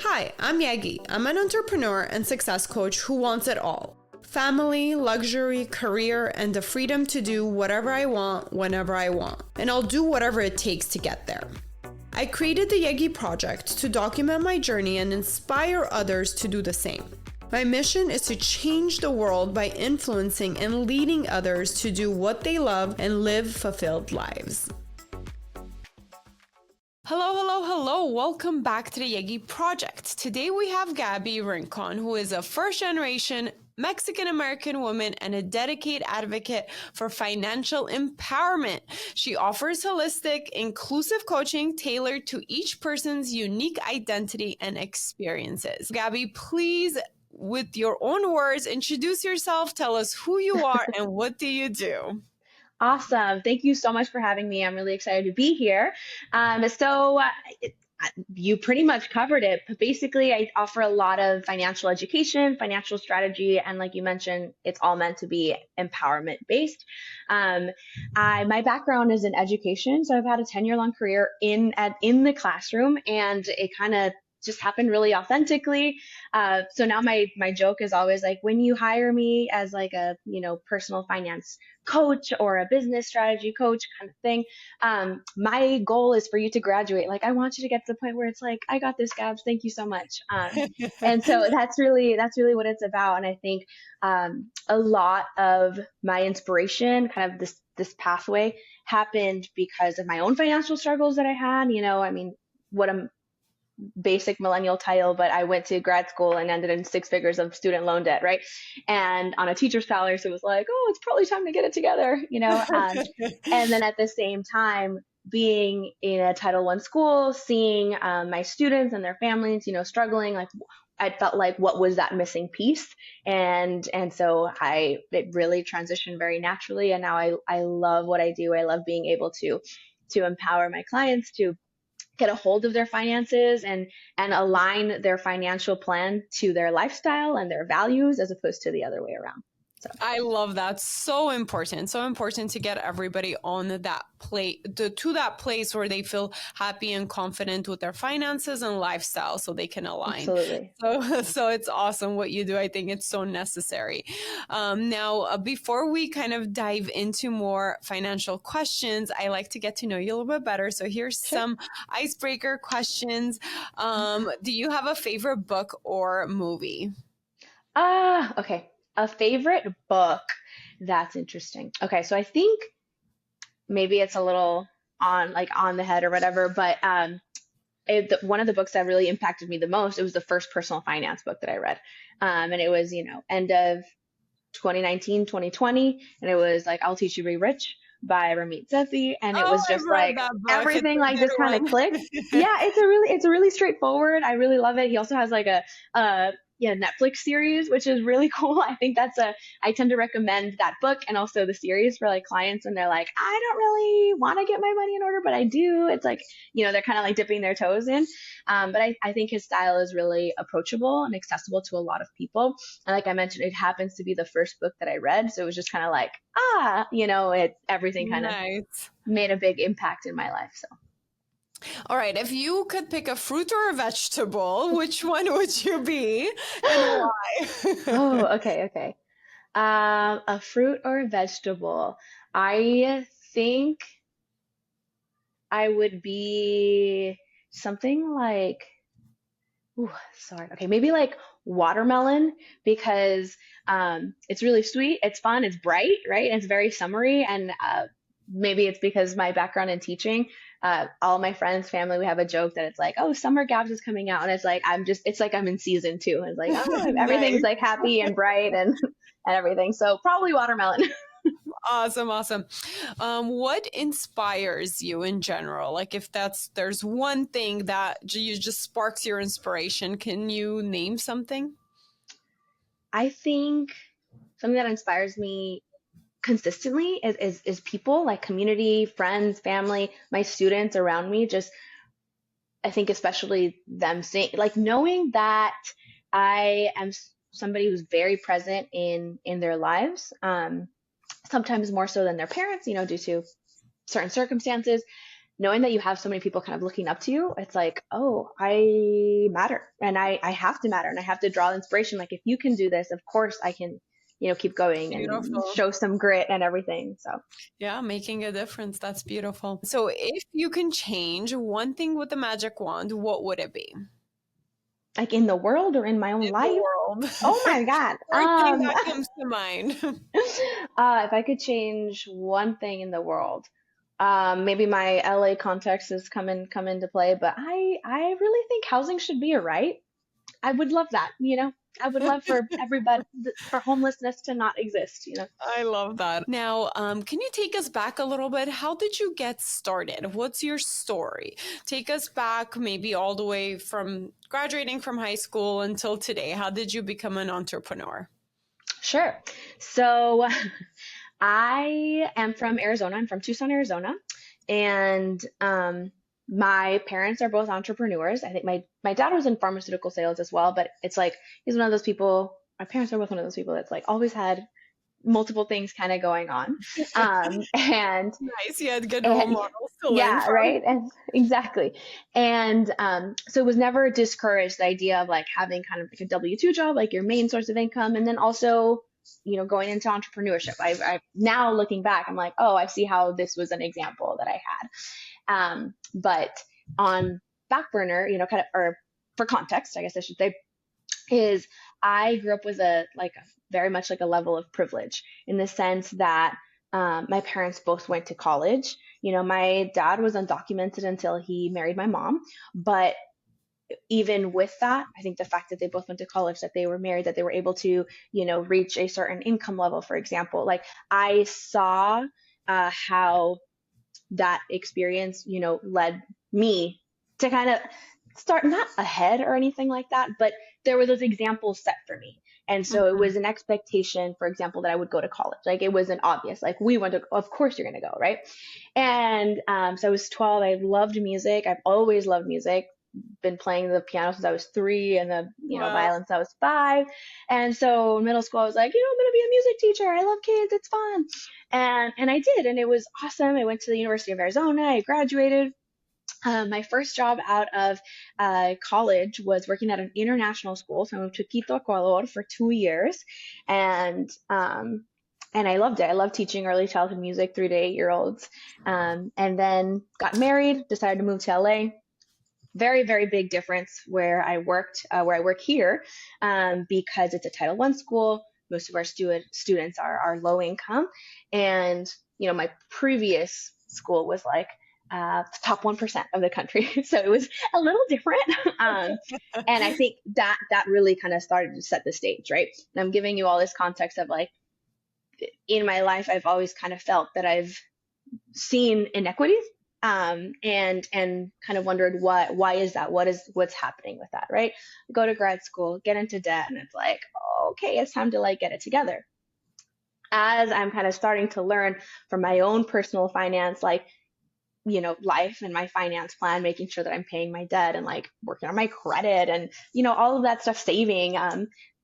Hi, I'm Yegi. I'm an entrepreneur and success coach who wants it all. Family, luxury, career, and the freedom to do whatever I want, whenever I want. And I'll do whatever it takes to get there. I created the Yegi Project to document my journey and inspire others to do the same. My mission is to change the world by influencing and leading others to do what they love and live fulfilled lives. Hello. Welcome back to the Yegi Project. Today we have Gaby Rincon, who is a first-generation Mexican-American woman and a dedicated advocate for financial empowerment. She offers holistic, inclusive coaching tailored to each person's unique identity and experiences. Gaby, please, with your own words, introduce yourself, tell us who you are and what do you do? Awesome. Thank you so much for having me. I'm really excited to be here. You pretty much covered it. But basically, I offer a lot of financial education, financial strategy, and like you mentioned, it's all meant to be empowerment based. My background is in education, so I've had a 10-year-long career in the classroom, and it kind of just happened really authentically. So now my joke is always like, when you hire me as like a, personal finance coach or a business strategy coach kind of thing, my goal is for you to graduate. Like, I want you to get to the point where it's like, I got this, Gabs. Thank you so much. And so that's really what it's about. And I think a lot of my inspiration, kind of this pathway, happened because of my own financial struggles that I had. What a basic millennial title, but I went to grad school and ended in six figures of student loan debt, right? And on a teacher's salary, so it was like, oh, it's probably time to get it together, and then at the same time, being in a Title I school, seeing my students and their families, struggling, like I felt like, what was that missing piece? And so it really transitioned very naturally. And now I love what I do. I love being able to empower my clients to get a hold of their finances and align their financial plan to their lifestyle and their values, as opposed to the other way around. So I love that. So important to get everybody on that to that place where they feel happy and confident with their finances and lifestyle, so they can align. Absolutely. So it's awesome what you do. I think it's so necessary. Now, before we kind of dive into more financial questions, I like to get to know you a little bit better. So here's some icebreaker questions. Do you have a favorite book or movie? Okay. A favorite book. That's interesting. Okay, so I think maybe it's a little on the head or whatever, but one of the books that really impacted me the most, it was the first personal finance book that I read. And it was, end of 2019, 2020, and it was like, I'll Teach You to Be Rich by Ramit Sethi, and it was just like everything like just kind of clicked. Yeah, it's a really straightforward. I really love it. He also has like a Netflix series, which is really cool. I think I tend to recommend that book and also the series for like clients when they're like, I don't really want to get my money in order, but I do. It's like, they're kind of like dipping their toes in. But I think his style is really approachable and accessible to a lot of people. And like I mentioned, it happens to be the first book that I read. So it was just kind of like, everything kind of made a big impact in my life. So. All right. If you could pick a fruit or a vegetable, which one would you be and why? Oh, okay. A fruit or a vegetable. I think I would be something like, maybe like watermelon, because it's really sweet, it's fun, it's bright, right? And it's very summery, and maybe it's because my background in teaching. All my friends, family, we have a joke that it's like, oh, summer Gabs is coming out, and it's like I'm in season 2. It's like, oh, everything's like happy and bright and everything. So probably watermelon. Awesome. What inspires you in general? Like, if there's one thing that you just sparks your inspiration, can you name something? I think something that inspires me consistently is people, like community, friends, family, my students around me. Just, I think especially them saying, like, knowing that I am somebody who's very present in their lives, sometimes more so than their parents, due to certain circumstances. knowing that you have so many people kind of looking up to you, it's like, oh, I matter and I have to matter and I have to draw inspiration. Like if you can do this, of course I can, keep going and Beautiful. show some grit and everything. So Yeah, making a difference. That's beautiful. So, if you can change one thing with the magic wand, what would it be? like in the world or in my own In the life. world. Oh my God. First thing that comes to mind. If I could change one thing in the world, maybe my LA context has come into play, but I really think housing should be a right. I would love that. I would love for everybody for homelessness to not exist. I love that. Now, can you take us back a little bit? How did you get started? What's your story? Take us back maybe all the way from graduating from high school until today. How did you become an entrepreneur? Sure. So I am from Arizona. I'm from Tucson, Arizona, and my parents are both entrepreneurs. I think my dad was in pharmaceutical sales as well, but it's like he's one of those people. My parents are both one of those people that's like always had multiple things kind of going on. And Nice. You had good role and models to learn yeah, from. right. And exactly. And so it was never discouraged the idea of like having kind of like a W-2 job, like your main source of income, and then also, going into entrepreneurship. I now looking back, I'm like, oh, I see how this was an example that I had. But on back burner, kind of, or for context, I guess I should say, is I grew up with a very much like a level of privilege in the sense that my parents both went to college. My dad was undocumented until he married my mom, but even with that, I think the fact that they both went to college, that they were married, that they were able to, reach a certain income level, for example, like I saw how that experience, led me to kind of start not ahead or anything like that, but there were those examples set for me. And so it Mhm. was an expectation, for example, that I would go to college. Like it wasn't obvious. Like we went to, of course you're going to go, right? And so I was 12. I loved music. I've always loved music. Been playing the piano since I was 3 and the Wow. violin since I was 5. And so in middle school I was like, I'm gonna be a music teacher. I love kids. It's fun. And I did, and it was awesome. I went to the University of Arizona. I graduated. My first job out of college was working at an international school. So I moved to Quito, Ecuador for 2 years, and I loved it. I loved teaching early childhood music, 3 to 8 year olds. And then got married, decided to move to LA. Very, very big difference where I work here, because it's a Title I school. Most of our students are low income, and my previous school was like top 1% of the country, so it was a little different. um, and I think that really kind of started to set the stage, right? And I'm giving you all this context of like in my life, I've always kind of felt that I've seen inequities, and kind of wondered why is that, what's happening with that, right? Go to grad school, get into debt, and it's like, okay, it's time to like get it together. As I'm kind of starting to learn from my own personal finance, like life and my finance plan, making sure that I'm paying my debt and like working on my credit and all of that stuff, saving,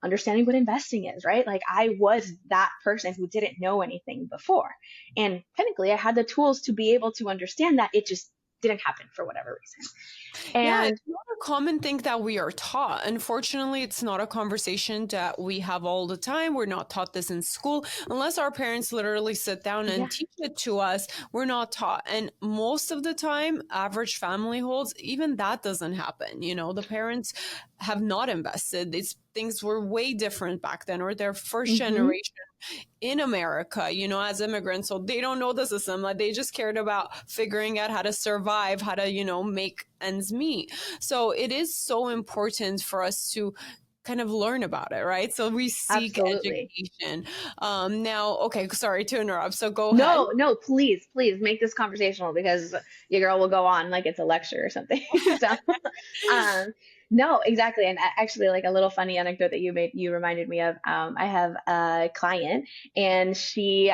understanding what investing is, right? Like I was that person who didn't know anything before, and technically I had the tools to be able to understand that. It just didn't happen for whatever reason. Yeah, And it's not a common thing that we are taught. Unfortunately, it's not a conversation that we have all the time. We're not taught this in school. Unless our parents literally sit down yeah. and teach it to us, we're not taught. And most of the time, average family holds, even that doesn't happen. The parents have not invested. These things were way different back then, or they're first Hmm. generation in America, as immigrants. So they don't know the system. Like they just cared about figuring out how to survive, how to, make ends meet. So it is so important for us to kind of learn about it, right? So we seek Absolutely. education. Now, okay, sorry to interrupt. So go ahead. No, no, please make this conversational because your girl will go on like it's a lecture or something. So, um, no, exactly. And actually, like a little funny anecdote that you reminded me of. I have a client, and she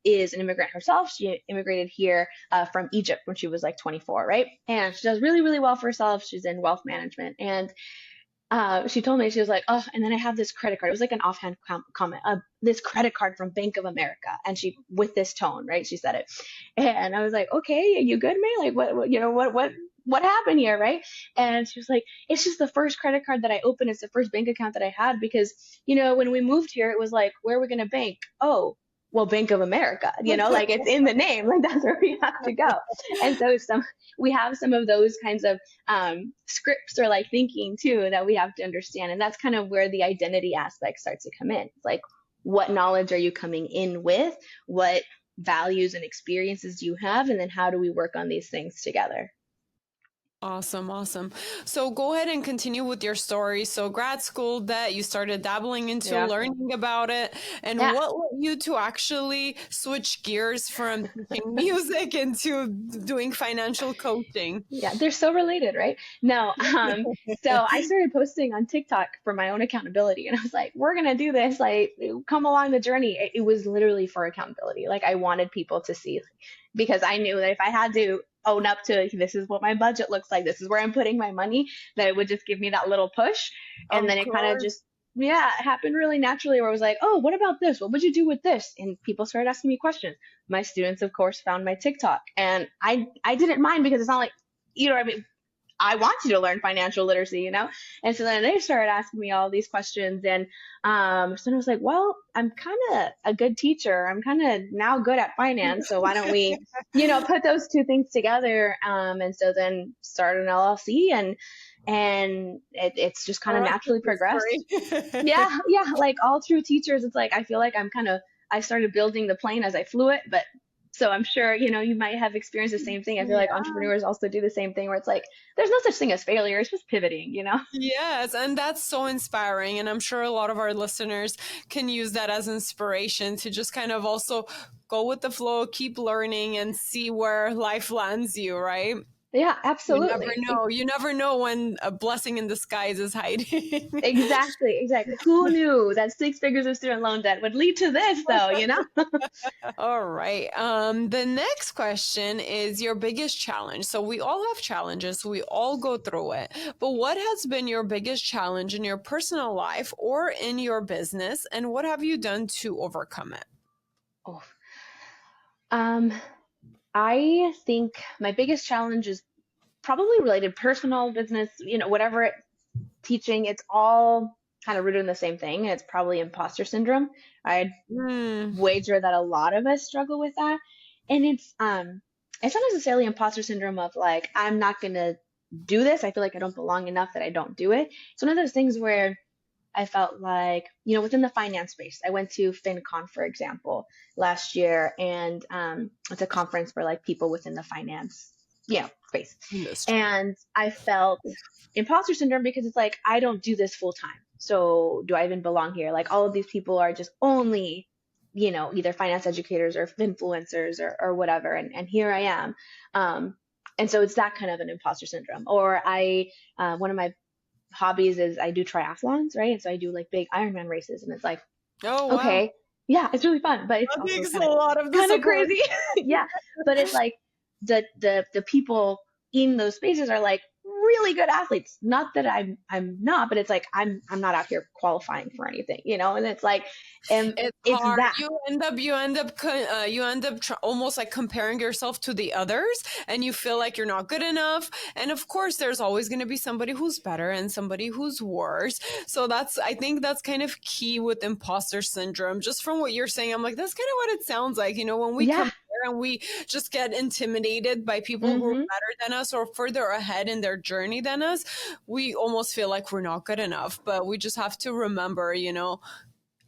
is an immigrant herself. She immigrated here from Egypt when she was like 24, right? And she does really, really well for herself. She's in wealth management, and she told me, she was like, oh, and then I have this credit card. It was like an offhand comment, this credit card from Bank of America. And she, with this tone, right? She said it. And I was like, okay, are you good, May? Like, what happened here, right? And she was like, it's just the first credit card that I opened. It's the first bank account that I had because, when we moved here, it was like, where are we going to bank? Oh, well, Bank of America, like it's in the name, like that's where we have to go. And so we have some of those kinds of scripts or like thinking too that we have to understand. And that's kind of where the identity aspect starts to come in. It's like, what knowledge are you coming in with? What values and experiences do you have? And then how do we work on these things together? Awesome, awesome. So go ahead and continue with your story. So grad school that you started dabbling into Yeah. learning about it, and Yeah. what led you to actually switch gears from teaching music into doing financial coaching? Yeah, they're so related, right? No, so I started posting on TikTok for my own accountability, and I was like, "We're gonna do this. Like, come along the journey." It was literally for accountability. Like, I wanted people to see, because I knew that if I had to own up to this is what my budget looks like, this is where I'm putting my money, that it would just give me that little push, and Of then it kind of course. just yeah, it happened really naturally where I was like, "Oh, what about this? What would you do with this?" And people started asking me questions. My students, of course, found my TikTok, and I didn't mind because it's not like, what I mean, I want you to learn financial literacy, And so then they started asking me all these questions, and so I was like, well, I'm kind of a good teacher. I'm kind of now good at finance, so why don't we, put those two things together? And so then started an LLC, and it's just kind The of rest naturally progressed. is history. Yeah, yeah, like all true teachers, it's like I feel like I started building the plane as I flew it, but so I'm sure, you might have experienced the same thing. I feel like Yeah. entrepreneurs also do the same thing where it's like there's no such thing as failure, it's just pivoting. Yes, and that's so inspiring. And I'm sure a lot of our listeners can use that as inspiration to just kind of also go with the flow, keep learning, and see where life lands you, right? Yeah, You never absolutely. know. You never know when a blessing in disguise is hiding. Exactly, exactly. Who knew that 6 figures of student loan debt would lead to this though? All right. The next question is your biggest challenge. So we all have challenges. We all go through it. But what has been your biggest challenge in your personal life or in your business, and what have you done to overcome it? Oh. Um, I think my biggest challenge is probably related personal business, whatever teaching, it's all kind of rooted in the same thing. It's probably imposter syndrome. I'd Hmm. wager that a lot of us struggle with that. And it's not necessarily imposter syndrome of like, I'm not gonna do this. I feel like I don't belong enough that I don't do it. It's one of those things where I felt like, within the finance space, I went to FinCon, for example, last year, and it's a conference for like people within the finance, space. Industry. And I felt imposter syndrome because it's like, I don't do this full time. So do I even belong here? Like all of these people are just only, either finance educators or influencers or whatever. And here I am. And so it's that kind of an imposter syndrome. Or one of my hobbies is I do triathlons, right? And so I do like big Ironman races, and it's like, Oh, wow. okay, yeah, it's really fun, but it's That also takes a lot of the kind of support. crazy. Yeah, but it's like the people in those spaces are like really good athletes. Not that I'm not, but it's like I'm not out here qualifying for anything. And it's like, It's it's hard. that. You end up almost like comparing yourself to the others, and you feel like you're not good enough. And of course, there's always going to be somebody who's better and somebody who's worse. So I think that's kind of key with imposter syndrome. Just from what you're saying, I'm like, that's kind of what it sounds like. When we Yeah. compare and we just get intimidated by people who are Hmm. better than us or further ahead in their journey than us, we almost feel like we're not good enough. But we just have to remember,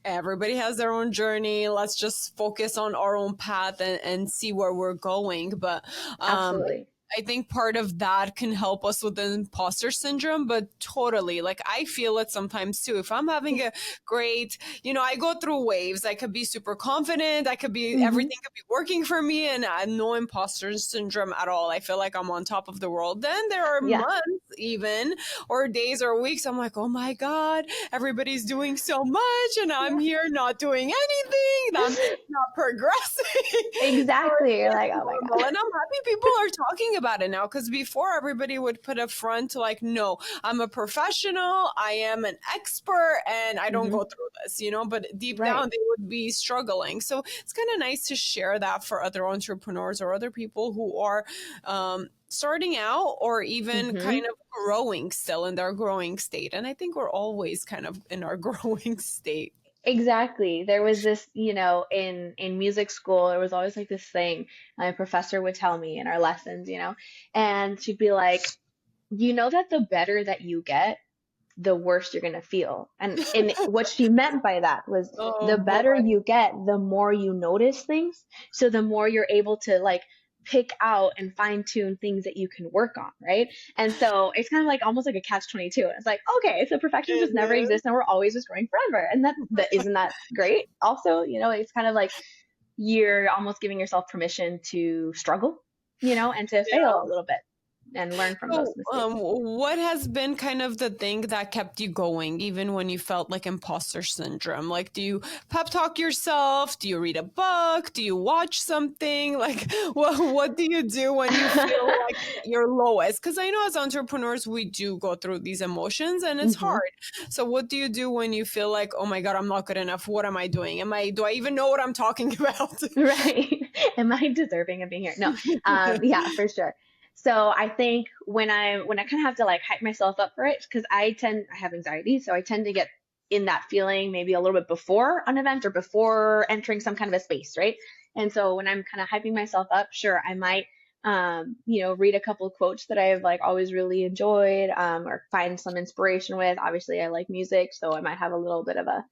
everybody has their own journey. Let's just focus on our own path and see where we're going. But Absolutely. I think part of that can help us with the imposter syndrome, but totally, like I feel it sometimes too. If I'm having a great, I go through waves. I could be super confident. I could be, Hmm. everything could be working for me, and I have no imposter syndrome at all. I feel like I'm on top of the world. Then there are Yeah. months even, or days or weeks, I'm like, oh my God, everybody's doing so much, and I'm Yeah. here not doing anything. I'm not progressing. So Exactly. You're it's like, oh my normal. God. And I'm happy people are talking about it now, because before everybody would put a front like, no, I'm a professional, I am an expert, and I don't Mm-hmm. go through this, but deep Right. down they would be struggling. So it's kind of nice to share that for other entrepreneurs or other people who are starting out or even Mm-hmm. kind of growing still in their growing state. And I think we're always kind of in our growing state. Exactly. There was this, in music school, there was always like this thing my professor would tell me in our lessons, and she'd be like, that the better that you get, the worse you're going to feel. And what she meant by that was Oh the boy. better you get, the more you notice things. So the more you're able to like pick out and fine tune things that you can work on, right? And so it's kind of like almost like a catch 22. It's like, okay, so perfection It just never is. exists and we're always just growing forever. And that isn't that great? Also, it's kind of like you're almost giving yourself permission to struggle, and to fail a little bit and learn from those So, mistakes. what has been kind of the thing that kept you going, even when you felt like imposter syndrome? Like, do you pep talk yourself? Do you read a book? Do you watch something? Like, what do you do when you feel like you're lowest? Because I know as entrepreneurs, we do go through these emotions and it's Hmm. hard. So, what do you do when you feel like, oh my God, I'm not good enough? What am I doing? Do I even know what I'm talking about? Right. Am I deserving of being here? No. Yeah, for sure. So I think when I kind of have to like hype myself up for it, because I have anxiety, so I tend to get in that feeling maybe a little bit before an event or before entering some kind of a space, right? And so when I'm kind of hyping myself up, sure, I might read a couple of quotes that I've like always really enjoyed, or find some inspiration with. Obviously, I like music, so I might have a little bit of a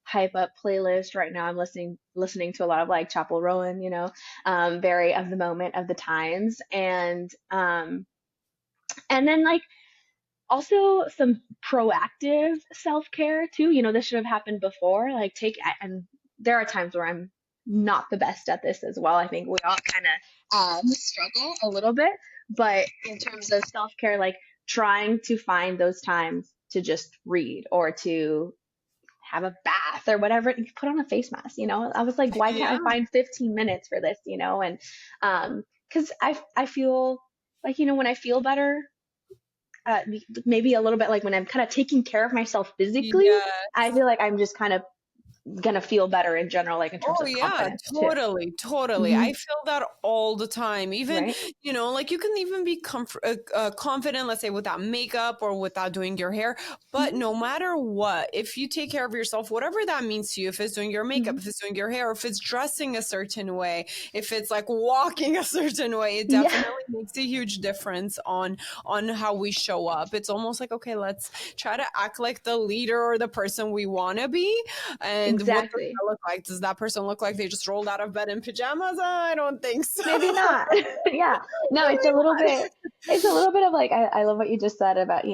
hype up playlist right now. I'm listening to a lot of like Chapel Rowan, very of the moment of the times, and then like also some proactive self-care too. This should have happened before. Like and there are times where I'm not the best at this as well. I think we all kind of struggle a little bit, but in terms of self-care, like trying to find those times to just read or to have a bath or whatever, you put on a face mask, I was like, why can't Yeah. I find 15 minutes for this, and because I feel like, when I feel better, maybe a little bit like when I'm kind of taking care of myself physically, Yeah. I feel like I'm just kind of gonna feel better in general, like in terms Oh of yeah, confidence too. totally. Hmm. I feel that all the time. Even, Right. like you can even be confident, let's say without makeup or without doing your hair. But Hmm. no matter what, if you take care of yourself, whatever that means to you, if it's doing your makeup, Hmm. if it's doing your hair, if it's dressing a certain way, if it's like walking a certain way, it Yeah. definitely makes a huge difference on how we show up. It's almost like, okay, let's try to act like the leader or the person we want to be. And what does Exactly. that look like? Does that person look like they just rolled out of bed in pajamas? I don't think so. Maybe not. Yeah. No, Maybe not. it's a little bit of like, I love what you just said about,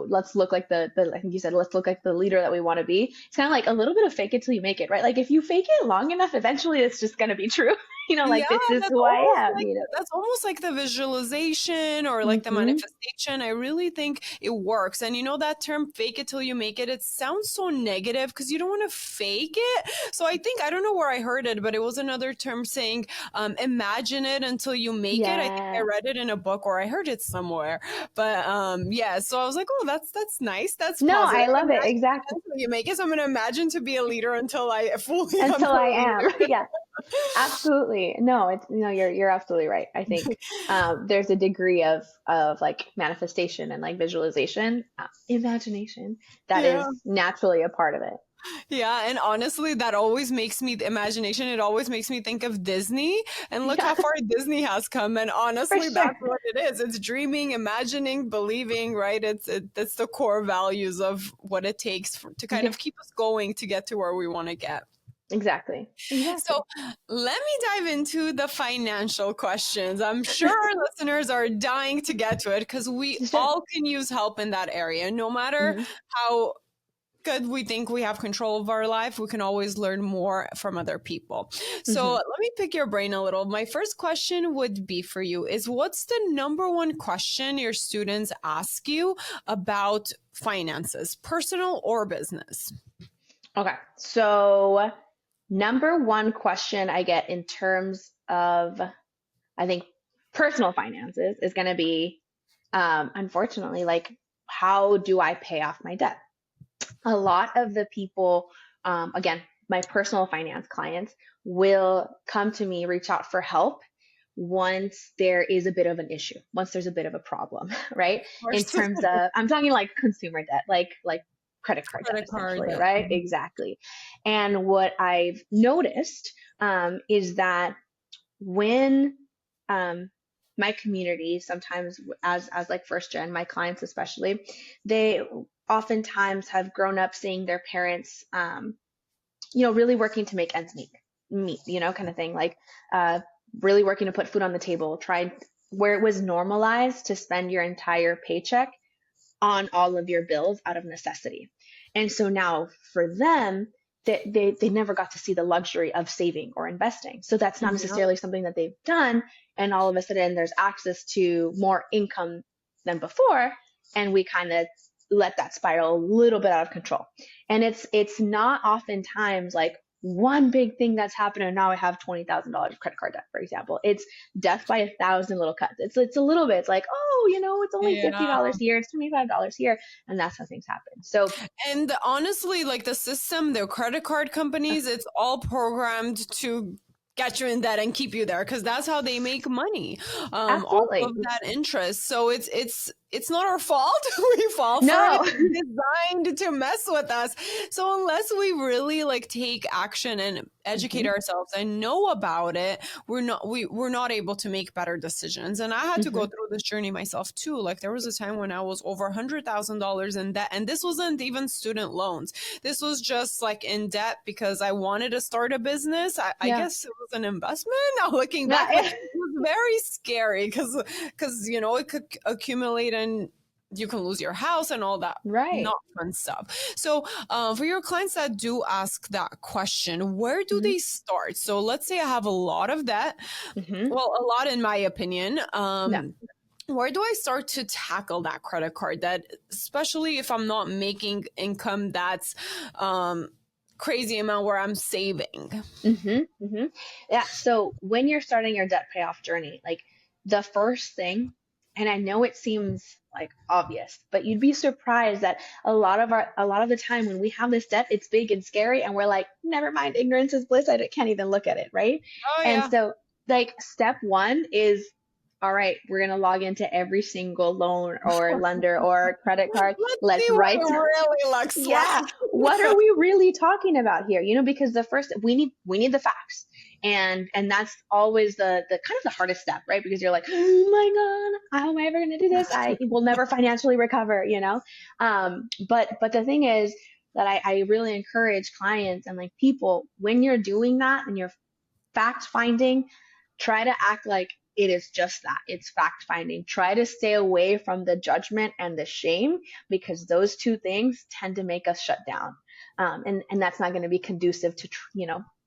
let's look like I think you said, let's look like the leader that we want to be. It's kind of like a little bit of fake it till you make it, right? Like if you fake it long enough, eventually it's just going to be true. Yeah, Like this is who I am, that's almost like the visualization or like the Hmm. manifestation. I really think it works. And that term fake it till you make it, it sounds so negative because you don't want to fake it. So I think I don't know where I heard it, but it was another term saying imagine it until you make it. I think I Yeah. read it in a book or I heard it somewhere. But yeah, so I was like, oh, that's nice. That's No, positive. I love it. Imagine Exactly. it until you make it. So I'm gonna imagine to be a leader until I fully am Until a I am. leader. Yeah. Absolutely. No, it's you're absolutely right. I think there's a degree of like manifestation and like visualization, imagination that Yeah. is naturally a part of it. Yeah, and honestly, that always makes me the imagination. It always makes me think of Disney, and look Yeah, how far Disney has come. And for honestly, sure. that's what it is. It's dreaming, imagining, believing. Right? That's the core values of what it takes to kind Yeah, of keep us going to get to where we want to get. exactly. So Exactly. let me dive into the financial questions. I'm sure our listeners are dying to get to it because we Sure. all can use help in that area, no matter Hmm. how good we think we have control of our life. We can always learn more from other people. So Hmm. let me pick your brain a little. My first question would be for you is what's the number one question your students ask you about finances, personal or business? Okay. So, number one question I get in terms of, I think, Personal finances is going to be, unfortunately, like, how do I pay off my debt? A lot of the people, again, my personal finance clients will come to me, reach out for help once there is a bit of an issue, once there's a bit of a problem, right? Of In course. terms of, I'm talking like consumer debt, like credit card debt, Credit card essentially, debt. right? Exactly. And what I've noticed, is that when, um, my community, sometimes as like first gen, my clients especially, they oftentimes have grown up seeing their parents, really working to make ends meet, kind of thing, like, uh, really working to put food on the table, tried where it was normalized to spend your entire paycheck on all of your bills out of necessity. And so now for them, they never got to see the luxury of saving or investing. So that's not Yeah. necessarily something that they've done. And all of a sudden there's access to more income than before. And we kind of let that spiral a little bit out of control. And it's not oftentimes like one big thing that's happened and now I have $20,000 of credit card debt, for example. It's death by a thousand little cuts. It's a little bit. It's like, oh, it's only Yeah. $50 here, it's $25 here, and that's how things happen. So, And honestly, like the system, the credit card companies, it's all programmed to get you in debt and keep you there because that's how they make money, off of absolutely. that interest. So it's not our fault. We fall for it. No. It's designed to mess with us. So unless we really like take action and educate Hmm. ourselves and know about it, we're not able to make better decisions. And I had to go Hmm. through this journey myself too. Like there was a time when I was over $100,000 in debt, and this wasn't even student loans. This was just like in debt because I wanted to start a business. I Yeah. guess it was an investment. Now looking back, but Yeah. it was very scary because it could accumulate and you can lose your house and all that Right. not fun stuff. So, for your clients that do ask that question, where do Hmm. they start? So, let's say I have a lot of debt. Hmm. Well, a lot in my opinion. No. Where do I start to tackle that credit card debt, especially if I'm not making income that's crazy amount where I'm saving? Hmm. Hmm. Yeah. So when you're starting your debt payoff journey, like, the first thing, and I know it seems like obvious, but you'd be surprised that a lot of the time when we have this debt, it's big and scary, and we're like, never mind, ignorance is bliss. Can't even look at it, right? Oh And yeah, so, like, step one is, all right, we're gonna log into every single loan or lender or credit card. let's Let's see what write. it really looks Yeah, like. what are we really talking about here? Because the first, we need the facts. And that's always the kind of the hardest step, right? Because you're like, oh my god, how am I ever going to do this? I will never financially recover. But the thing is that I really encourage clients and like people, when you're doing that and you're fact finding, try to act like it is just that. It's fact finding. Try to stay away from the judgment and the shame, because those two things tend to make us shut down. And that's not going to be conducive to,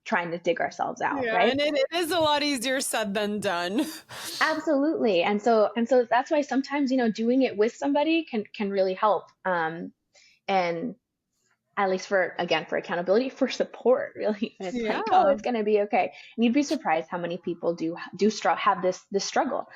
trying to dig ourselves out, Yeah, right? and it is a lot easier said than done. Absolutely. And so that's why sometimes, doing it with somebody can really help. And at least for accountability, for support, really. And it's like, oh, Yeah. it's going to be okay. And you'd be surprised how many people have this struggle.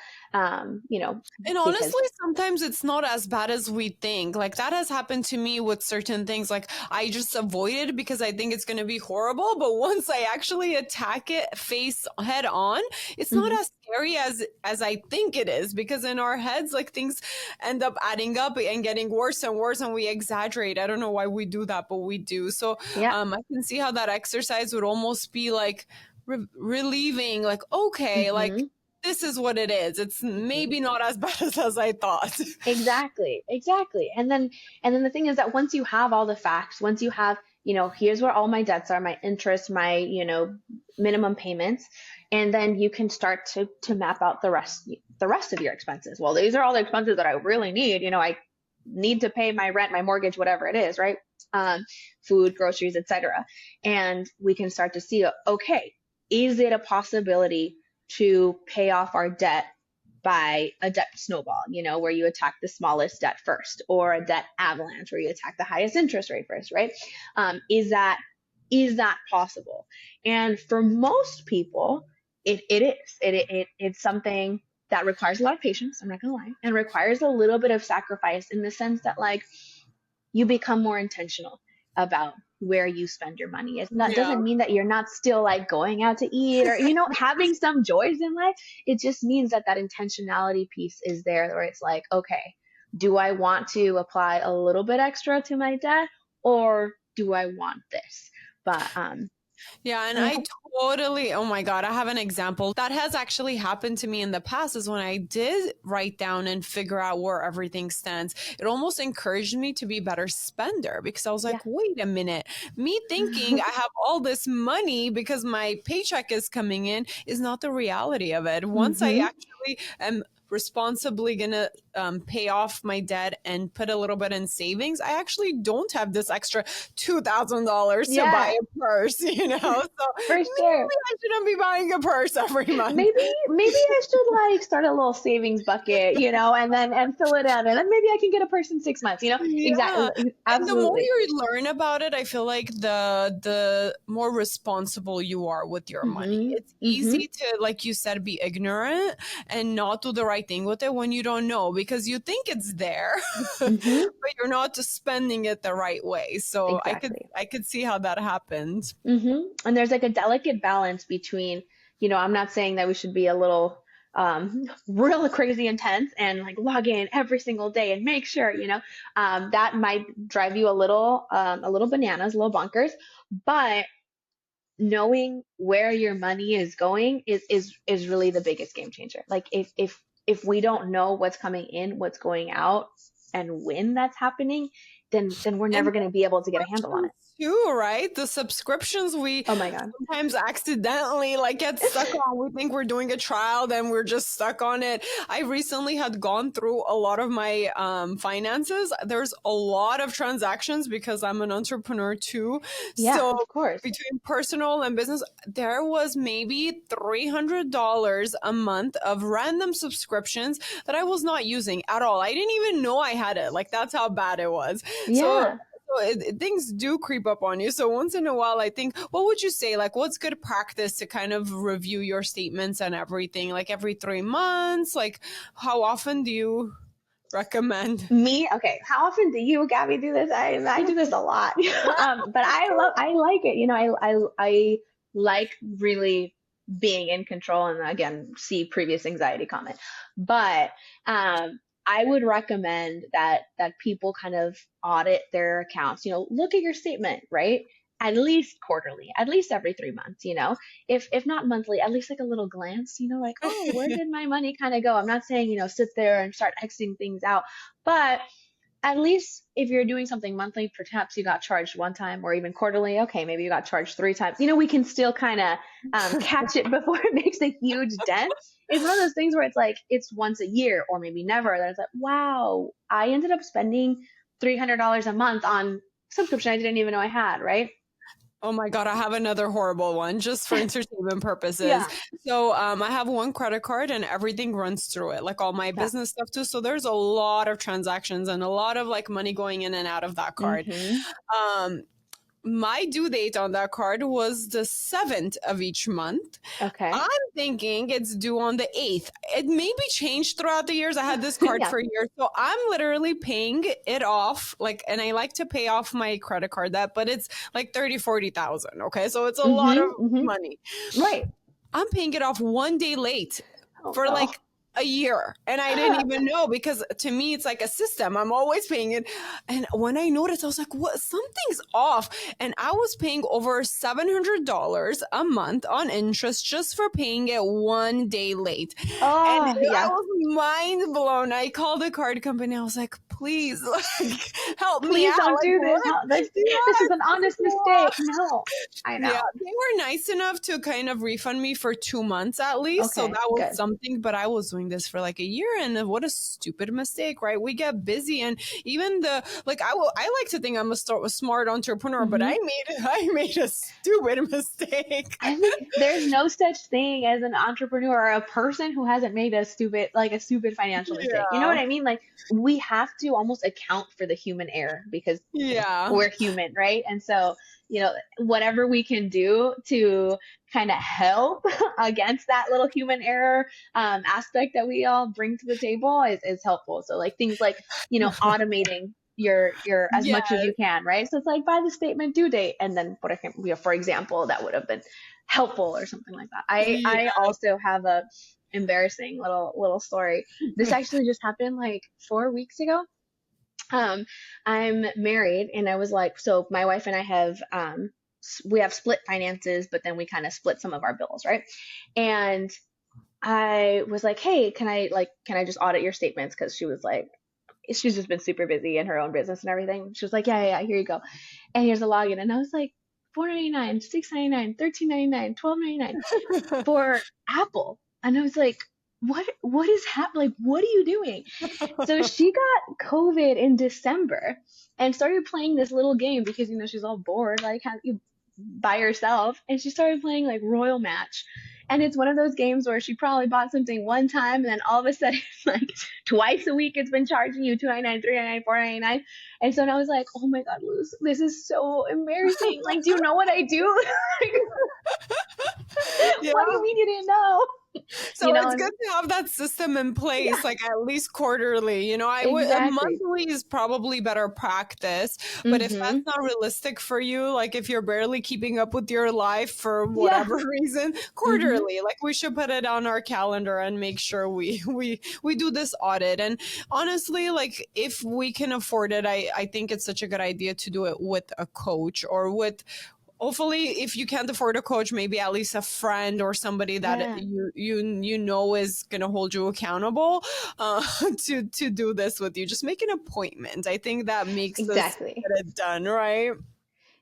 And Because, honestly, sometimes it's not as bad as we think. Like that has happened to me with certain things. Like I just avoid it because I think it's going to be horrible. But once I actually attack it face head on, it's not mhm, as scary as I think it is. Because in our heads, like things end up adding up and getting worse and worse, and we exaggerate. I don't know why we do that, but we do. So yeah, I can see how that exercise would almost be like relieving. Like okay, like hmm, this is what it is. It's hmm. maybe not as bad as I thought. Exactly, exactly. And then the thing is that once you have all the facts, once you have, here's where all my debts are, my interest, my, minimum payments, and then you can start to map out the rest of your expenses. Well, these are all the expenses that I really need. I need to pay my rent, my mortgage, whatever it is, right? Um, Food, groceries, etc. And we can start to see, okay, is it a possibility to pay off our debt by a debt snowball, where you attack the smallest debt first, or a debt avalanche where you attack the highest interest rate first, right? Is that possible? And for most people, it is. It's something. that requires a lot of patience, I'm not gonna lie, and requires a little bit of sacrifice in the sense that like you become more intentional about where you spend your money. It's not Yeah. doesn't mean that you're not still like going out to eat or having some joys in life. It just means that that intentionality piece is there where it's like, okay, do I want to apply a little bit extra to my debt or do I want this? But Yeah, and I I hope, totally, oh my God, I have an example that has actually happened to me in the past is when I did write down and figure out where everything stands. It almost encouraged me to be a better spender because I was yeah. like, wait a minute, me thinking I have all this money because my paycheck is coming in is not the reality of it. Once I Hmm. actually am responsibly gonna pay off my debt and put a little bit in savings, I actually don't have this extra $2,000 to buy Yeah, a purse, you know? So for sure. maybe I shouldn't be buying a purse every month. Maybe I should like start a little savings bucket, and then and fill it out, and then maybe I can get a purse in 6 months. Yeah. Exactly, And the more absolutely. you learn about it, I feel like the more responsible you are with your money. Mhm. It's Mhm. easy to, like you said, be ignorant and not do the right thing with it when you don't know because you think it's there, but Mhm. you're not just spending it the right way. So Exactly. I could see how that happened. And there's like a delicate balance between, I'm not saying that we should be a little real crazy intense and like log in every single day and make sure, that might drive you a little bananas, a little bonkers. But knowing where your money is going is really the biggest game changer. Like if we don't know what's coming in, what's going out, and when that's happening, then we're And never going to be able to get a handle on it. too, right? The subscriptions we Oh my God. sometimes accidentally like get stuck on. We think we're doing a trial, then we're just stuck on it. I recently had gone through a lot of my finances. There's a lot of transactions because I'm an entrepreneur too. Yeah, So of course. between personal and business, there was maybe $300 a month of random subscriptions that I was not using at all. I didn't even know I had it. Like that's how bad it was. So Yeah. things do creep up on you. So once in a while, I think, what would you say? Like, what's good practice to kind of review your statements and everything? Like every 3 months? Like, how often do you recommend? Me, okay. How often do you, Gabby, do this? I do this a lot. But I like it. I like really being in control, and again, see previous anxiety comment. But I would recommend that people kind of audit their accounts. Look at your statement, right? At least quarterly, at least every 3 months. If not monthly, at least like a little glance. Like, oh, where did my money kind of go? I'm not saying sit there and start Xing things out, but at least if you're doing something monthly, perhaps you got charged one time, or even quarterly. Okay, maybe you got charged 3 times. We can still kind of catch it before it makes a huge dent. It's one of those things where it's like it's once a year or maybe never. That it's like, wow, I ended up spending $300 a month on subscription I didn't even know I had, right? Oh my God, I have another horrible one just for entertainment purposes. Yeah, So I have one credit card and everything runs through it, like all my yeah. business stuff too. So there's a lot of transactions and a lot of like money going in and out of that card. Mm-hmm. Um, my due date on that card was the 7th of each month. Okay. I'm thinking it's due on the 8th. It may be changed throughout the years. I had this card Yeah. for years. So I'm literally paying it off. Like, and I like to pay off my credit card debt, but it's like 30, 40,000. Okay. So it's a lot of Mm-hmm. Mm-hmm. money. Right. I'm paying it off one day late Oh for no. like a year. And I didn't even know because to me, it's like a system. I'm always paying it. And when I noticed, I was like, what? Something's off. And I was paying over $700 a month on interest just for paying it one day late. And Oh I yeah. was mind blown. I called the card company. I was like, please, like, help me Please out. don't Like, do this. what? How, this is an Yeah, honest mistake. No, I yeah, know. they were nice enough to kind of refund me for 2 months at least. So Okay, that was good. something. But I was doing this for like a year, and what a stupid mistake, right? We get busy, and even I like to think I'm a smart entrepreneur, but Hmm. I made a stupid mistake. I think there's no such thing as an entrepreneur or a person who hasn't made a stupid financial mistake. You know Yeah. what I mean? Like we have to almost account for the human error because Yeah. we're human, right? And so, whatever we can do to kind of help against that little human error aspect that we all bring to the table is helpful. So like things like, automating your as much as Yes. you can, right? So it's like by the statement due date, and then for example, that would have been helpful or something like that. I Yeah. also have a embarrassing little story. This actually just happened like 4 weeks ago. um, I'm married, and I was like, so my wife and I have, we have split finances, but then we kind of split some of our bills, right? And I was like, hey, can I just audit your statements? Because she was like, she's just been super busy in her own business and everything. She was like, yeah, here you go. And here's a login. And I was like, 4.99, 6.99, 13.99, 12.99 for Apple. And I was like, what is happening? Like, what are you doing? So she got COVID in December and started playing this little game because she's all bored, like you by herself, and she started playing like Royal Match. And it's one of those games where she probably bought something one time and then all of a sudden like twice a week it's been charging you 2.99, 3.99, 4.99. And so now I was like, oh my God, Luz, this is so embarrassing. Like, do you know what I do? Like, Yeah. what do you mean you didn't know? So it's good to have that system in place, like at least quarterly. Exactly. Monthly is probably better practice, but if that's Mm-hmm. not realistic for you, like if you're barely keeping up with your life for Yeah. whatever reason, Mm-hmm. quarterly, like we should put it on our calendar and make sure we do this audit. And honestly, like if we can afford it, I think it's such a good idea to do it with a coach or with, hopefully if you can't afford a coach, maybe at least a friend or somebody that Yeah. you know is going to hold you accountable to do this with you. Just make an appointment. I think that makes us Exactly. get it done, right?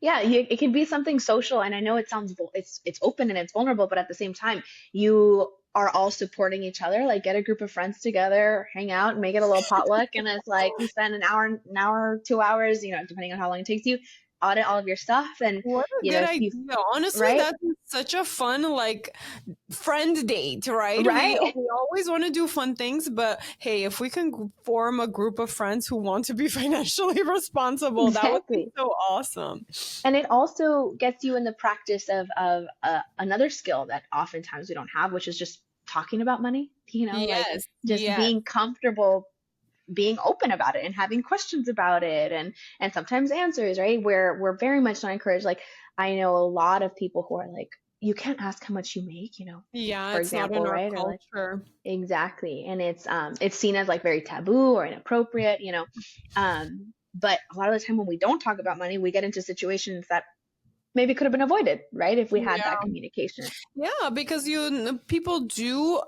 Yeah, it can be something social, and I know it sounds it's open and it's vulnerable, but at the same time, you are all supporting each other. Like, get a group of friends together, hang out, make it a little potluck, and it's like you spend an hour, 2 hours, depending on how long it takes you, audit all of your stuff, and What a good if you idea. Honestly, right, that's such a fun like friend date, right? right, We always want to do fun things, but hey, if we can form a group of friends who want to be financially responsible, that would be exactly. so awesome. And it also gets you in the practice of another skill that oftentimes we don't have, which is just talking about money. Like Yes, just yes. being comfortable being open about it and having questions about it, and sometimes answers, right? Where we're very much not encouraged. Like, I know a lot of people who are like, you can't ask how much you make, Yeah, for it's not in example, our right? Or like, culture. exactly. And it's seen as like very taboo or inappropriate, but a lot of the time when we don't talk about money, we get into situations that maybe could have been avoided, right? If we had that communication. Yeah, because people do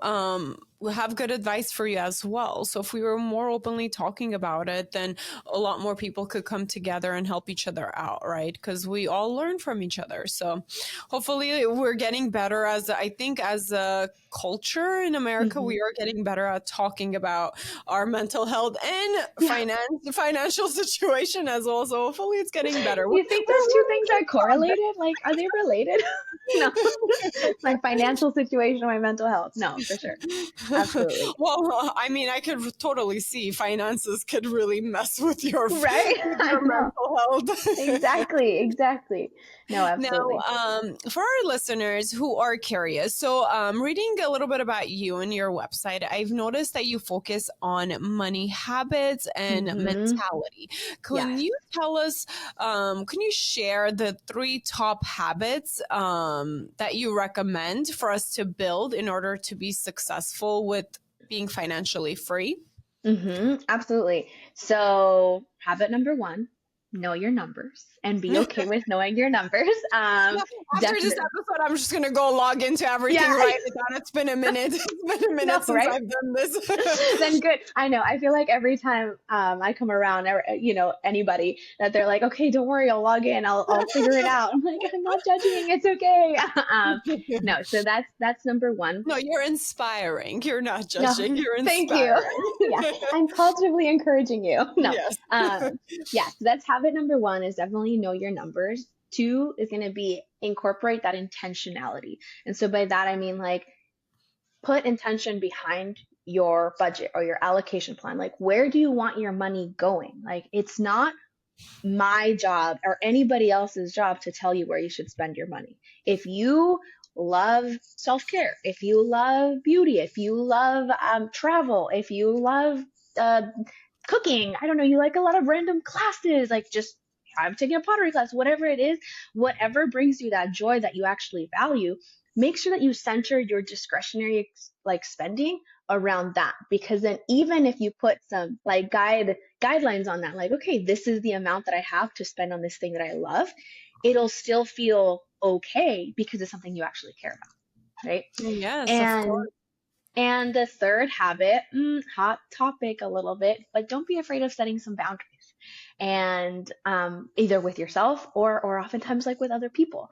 have good advice for you as well. So if we were more openly talking about it, then a lot more people could come together and help each other out, right? Because we all learn from each other. So hopefully we're getting better I think as a culture in America, Hmm. we are getting better at talking about our mental health and Yeah. financial situation as well. So hopefully it's getting better. You think those two things are correlated? Like, are they related? No. My financial situation, my mental health. No, for sure. Absolutely. Well, I mean, I could totally see finances could really mess with your Right? with I your know. mental health. Exactly. Exactly. No, Now, absolutely. for our listeners who are curious, so reading a little bit about you and your website, I've noticed that you focus on money habits and Hmm. mentality. Can Yes. you tell us, can you share the three top habits that you recommend for us to build in order to be successful with being financially free? Absolutely. So, habit number one, know your numbers and be okay with knowing your numbers. Yeah, after this Definitely. episode, I'm just gonna go log into everything Yeah, right now. It's been a minute. It's been a no, minute since right? I've done this. Then good. I know. I feel like every time I come around, or, anybody that they're like, okay, don't worry, I'll log in, I'll figure it out. I'm like, I'm not judging. It's okay. No, so that's number one. No, you're inspiring. You're not No, judging. You're thank you. inspiring. Yeah, I'm positively encouraging you. No, Yes. yeah, so that's habit number one is definitely know your numbers. Two is going to be incorporate that intentionality. And so by that, I mean like put intention behind your budget or your allocation plan. Like, where do you want your money going? Like, it's not my job or anybody else's job to tell you where you should spend your money. If you love self care, if you love beauty, if you love travel, if you love uh, cooking, I don't know, you like a lot of random classes, like just I'm taking a pottery class, whatever it is, whatever brings you that joy that you actually value, make sure that you center your discretionary like spending around that, because then even if you put some like guidelines on that, like, okay, this is the amount that I have to spend on this thing that I love, it'll still feel okay because it's something you actually care about, right? Yes, of And course. and the third habit, hot topic a little bit, but don't be afraid of setting some boundaries. And either with yourself or oftentimes like with other people.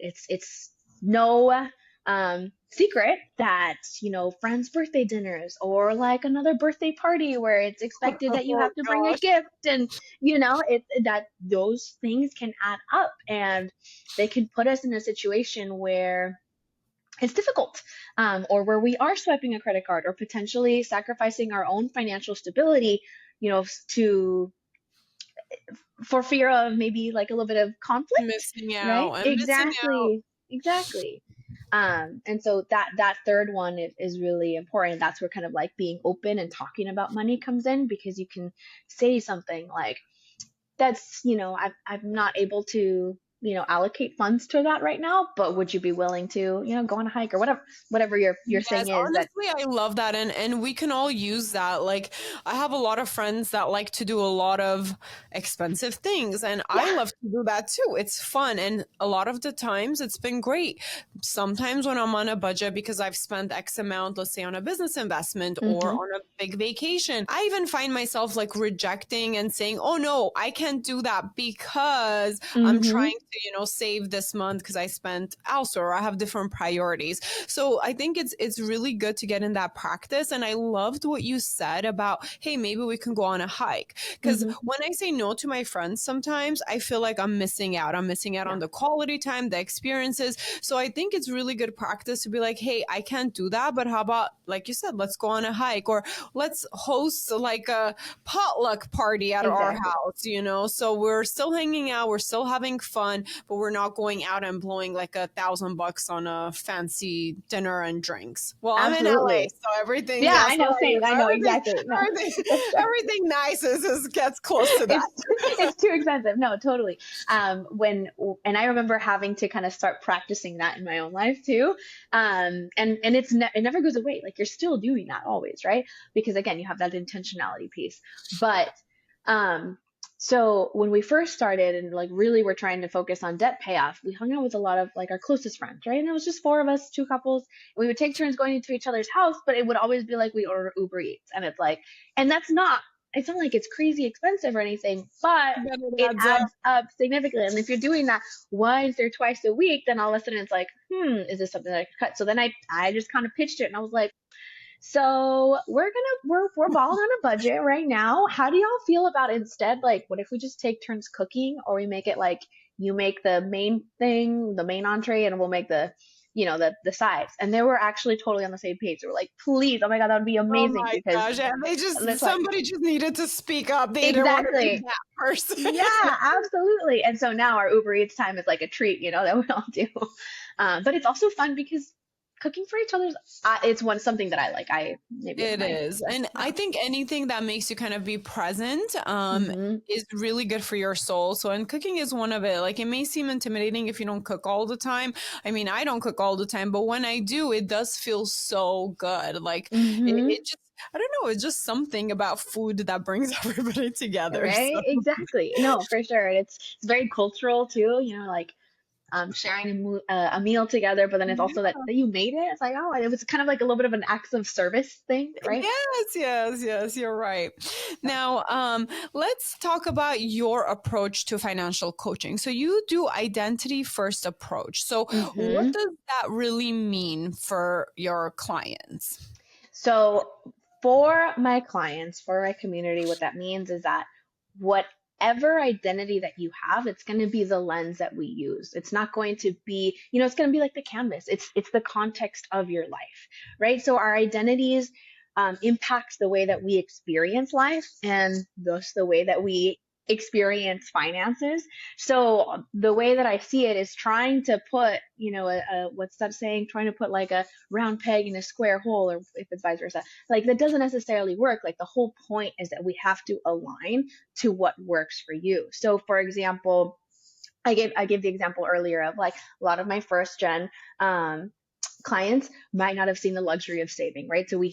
It's no secret that, friends' birthday dinners or like another birthday party where it's expected that you Oh have to bring a gosh. gift, and that those things can add up, and they can put us in a situation where it's difficult, or where we are swiping a credit card or potentially sacrificing our own financial stability, to for fear of maybe like a little bit of conflict, Missing right? out and missing out. Exactly. And so that third one is really important. That's where kind of like being open and talking about money comes in, because you can say something like, that's, I'm not able to, allocate funds to that right now, but would you be willing to, go on a hike or whatever your Yes, thing is that. honestly, I love that. And we can all use that. Like, I have a lot of friends that like to do a lot of expensive things, and I Yeah. love to do that too. It's fun. And a lot of the times it's been great. Sometimes when I'm on a budget because I've spent X amount, let's say on a business investment or Mm-hmm. on a big vacation, I even find myself like rejecting and saying, oh no, I can't do that because I'm Mm-hmm. trying to, save this month because I spent elsewhere, or I have different priorities. So I think it's really good to get in that practice. And I loved what you said about, hey, maybe we can go on a hike. Because Mm-hmm. when I say no to my friends, sometimes I feel like I'm missing out. I'm missing out Yeah. on the quality time, the experiences. So I think it's really good practice to be like, hey, I can't do that, but how about, like you said, let's go on a hike, or let's host like a potluck party at our Exactly. house, So we're still hanging out, we're still having fun, but we're not going out and blowing like $1,000 on a fancy dinner and drinks. Well, I'm in LA, Absolutely. so everything's, Yeah, yeah, I so know, same. I know everything, exactly. No, everything, for sure. everything nice is gets close to that. It's too expensive. No, totally. When and I remember having to kind of start practicing that in my own life too. And it never goes away. Like, you're still doing that always, right? Because again, you have that intentionality piece. But um, so when we first started and like really were trying to focus on debt payoff, we hung out with a lot of like our closest friends, right? And it was just four of us, two couples. We would take turns going into each other's house, but it would always be like we order Uber Eats, and it's like, and that's not, it's not like it's crazy expensive or anything, but But it it adds up. adds up significantly. And if you're doing that once or twice a week, then all of a sudden it's like, is this something that I could cut? So then I just kind of pitched it, and I was like, so we're balling on a budget right now. How do y'all feel about, instead, like, what if we just take turns cooking, or we make it like you make the main thing, the main entree, and we'll make the sides. And they were actually totally on the same page. They were like, please, oh my God, that would be Oh amazing, my because gosh, and that's like, somebody just needed to speak up. They didn't want to be exactly. that person. Yeah, absolutely. And so now our Uber Eats time is like a treat, that we all do. But it's also fun because cooking for each other's, it's something that I like. I maybe it's It my, is. And yeah. I think anything that makes you kind of be present Hmm. is really good for your soul. So, and cooking is one of it. Like, it may seem intimidating if you don't cook all the time. I mean, I don't cook all the time, but when I do, it does feel so good. Like, Hmm. it just, I don't know, it's just something about food that brings everybody together. So, Right? Exactly. No, for sure. It's very cultural too. Like sharing a meal together, but then it's also that you made it. It's like, oh, it was kind of like a little bit of an acts of service thing, right? yes, yes, yes, you're right. So. Now, let's talk about your approach to financial coaching. So you do identity first approach. So what Hmm. does that really mean for your clients? So for my clients, for my community, what that means is that whatever identity that you have, it's going to be the lens that we use. It's not going to be, it's going to be like the canvas. It's the context of your life, right? So our identities impacts the way that we experience life, and thus the way that we experience finances. So the way that I see it is trying to put, what's that saying? Trying to put like a round peg in a square hole, or if it's vice versa. Like that doesn't necessarily work. Like the whole point is that we have to align to what works for you. So for example, I gave the example earlier of like a lot of my first gen clients might not have seen the luxury of saving, right? So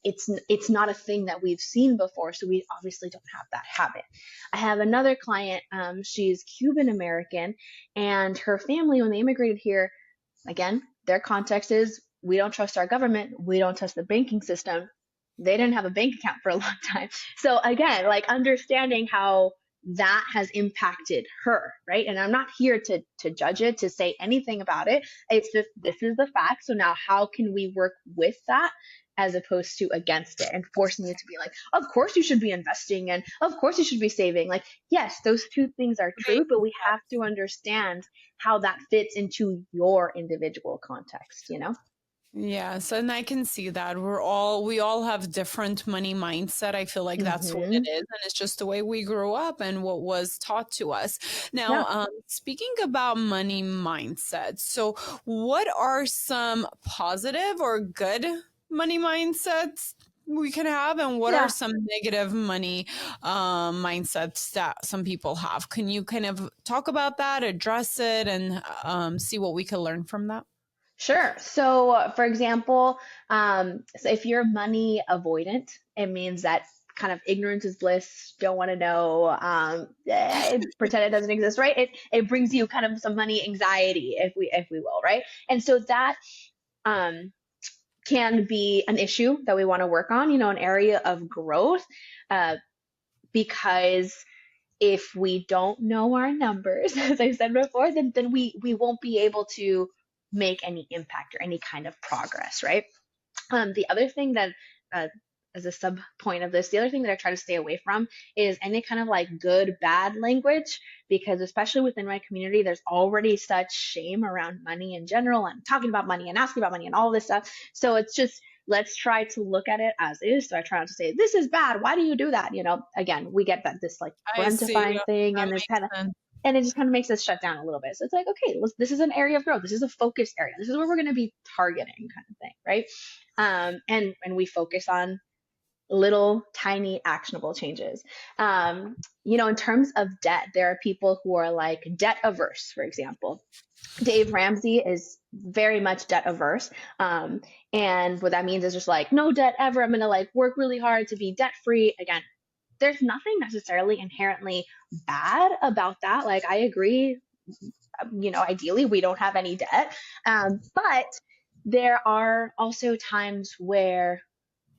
it's not a thing that we've seen before, so we obviously don't have that habit. I have another client, she's Cuban American, and her family, when they immigrated here, again, their context is we don't trust our government, we don't trust the banking system. They didn't have a bank account for a long time. So again, like understanding how that has impacted her, right? And I'm not here to judge it, to say anything about it. It's just this is the fact. So now how can we work with that as opposed to against it, and forcing you to be like, of course you should be investing and of course you should be saving. Like, yes, those two things are true, but we have to understand how that fits into your individual context, you know? Yes, and I can see that we all have different money mindset. I feel like that's what it Mm-hmm. is, and it's just the way we grew up and what was taught to us. Now, Yeah. speaking about money mindset, so what are some positive or good money mindsets we can have, and what are Yeah. some negative money mindsets that some people have? Can you kind of talk about that, address it, and see what we can learn from that? Sure. So, for example, so if you're money avoidant, it means that kind of ignorance is bliss. Don't want to know. Pretend it doesn't exist, right? It brings you kind of some money anxiety, if we will, right? And so that um, can be an issue that we want to work on. An area of growth, uh, because if we don't know our numbers, as I said before, then we won't be able to make any impact or any kind of progress, right? The other thing that, uh, as a sub point of this, the other thing that I try to stay away from is any kind of like good, bad language, because especially within my community, there's already such shame around money in general and talking about money and asking about money and all this stuff. So it's just, let's try to look at it as is. So I try not to say, this is bad. Why do you do that? Again, we get that this like I see. parentifying thing, That and this makes kind of, sense. and it just kind of makes us shut down a little bit. So it's like, okay, this is an area of growth. This is a focus area. This is where we're going to be targeting, kind of thing, right? And we focus on little tiny actionable changes. In terms of debt, there are people who are like debt averse, for example. Dave Ramsey is very much debt averse. And what that means is just like, no debt ever. I'm going to like work really hard to be debt free. Again, there's nothing necessarily inherently bad about that. Like, I agree, ideally we don't have any debt. But there are also times where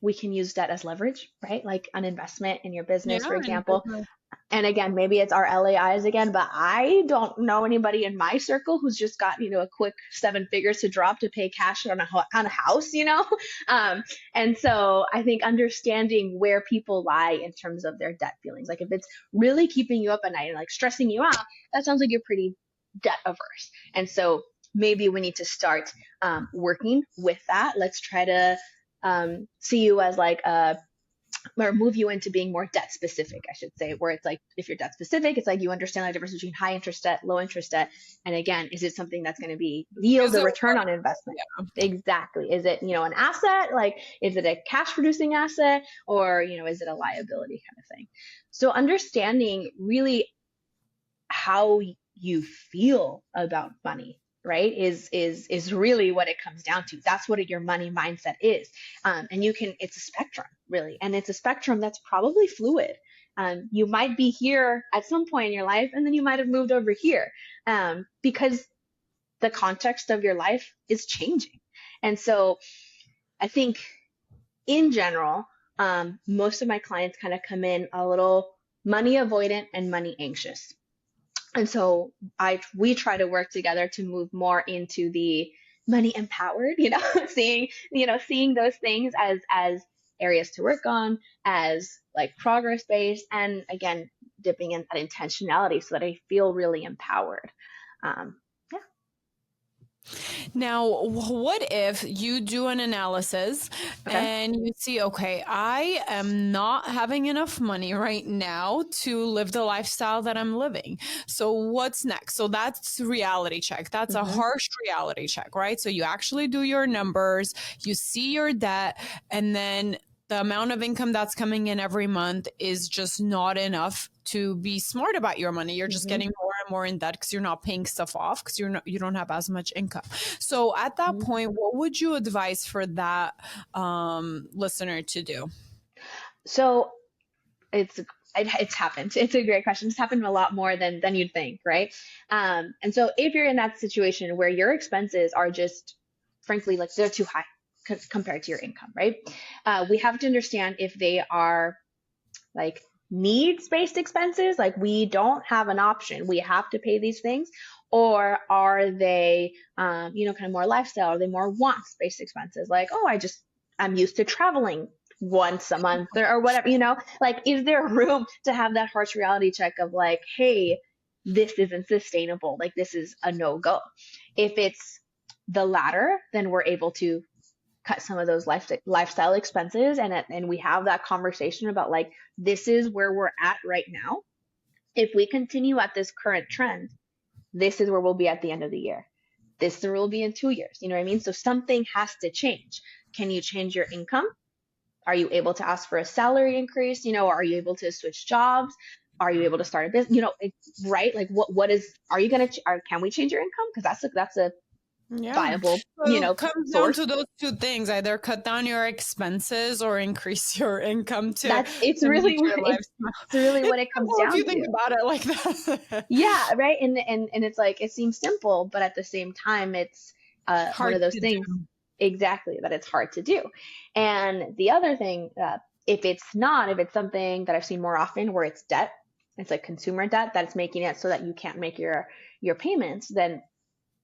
we can use debt as leverage, right? Like an investment in your business, Yeah, for in example. business. And again, maybe it's our LAIs again, but I don't know anybody in my circle who's just got, a quick 7 figures to drop to pay cash on a house. And so I think understanding where people lie in terms of their debt feelings, like if it's really keeping you up at night and like stressing you out, that sounds like you're pretty debt averse. And so maybe we need to start working with that. Let's try to see you as like a, or move you into being more debt specific, I should say, where it's like, if you're debt specific, it's like you understand the difference between high interest debt, low interest debt. And again, is it something that's going to be yield Is a it return on worth? investment? Yeah. Exactly. Is it, an asset? Like, is it a cash producing asset, or, is it a liability kind of thing? So understanding really how you feel about money, right, is really what it comes down to. That's what your money mindset is. And it's a spectrum, really, and it's a spectrum that's probably fluid. You might be here at some point in your life, and then you might have moved over here, because the context of your life is changing. And so I think in general, most of my clients kind of come in a little money avoidant and money anxious. And so we try to work together to move more into the money empowered, seeing those things as areas to work on, as like progress based. And again, dipping in that intentionality so that I feel really empowered. Yeah. Now, what if you do an analysis Okay. and you see, okay, I am not having enough money right now to live the lifestyle that I'm living. So what's next? So that's reality check. That's a Mm-hmm. harsh reality check, right? So you actually do your numbers, you see your debt, and then the amount of income that's coming in every month is just not enough to be smart about your money. You're just Mm-hmm. getting more and more in debt because you're not paying stuff off because you don't have as much income. So at that Mm-hmm. point, what would you advise for that listener to do? So it's happened. It's a great question. It's happened a lot more than you'd think, right? And so if you're in that situation where your expenses are just, frankly, like they're too high compared to your income, right? We have to understand if they are like needs-based expenses, like we don't have an option, we have to pay these things, or are they, kind of more lifestyle? Are they more wants-based expenses? Like, oh, I'm used to traveling once a month or whatever, like, is there room to have that harsh reality check of like, hey, this isn't sustainable. Like, this is a no-go. If it's the latter, then we're able to cut some of those lifestyle expenses, and we have that conversation about like, this is where we're at right now. If we continue at this current trend, this is where we'll be at the end of the year. This is where we'll be in 2 years. You know what I mean? So something has to change. Can you change your income? Are you able to ask for a salary increase? Are you able to switch jobs? Are you able to start a business? Right? Like, are you going to, can we change your income? Because that's a Yeah. viable, So it comes down source. to those two things, either cut down your expenses or increase your income to It's meet really your it's lifestyle. really what It's it comes simple if down you think to. about it like that. Yeah, right. And it's like, it seems simple, but at the same time, it's one Hard of those to things, do. exactly, that it's hard to do. And the other thing, if it's something that I've seen more often where it's debt, it's like consumer debt that's making it so that you can't make your payments, then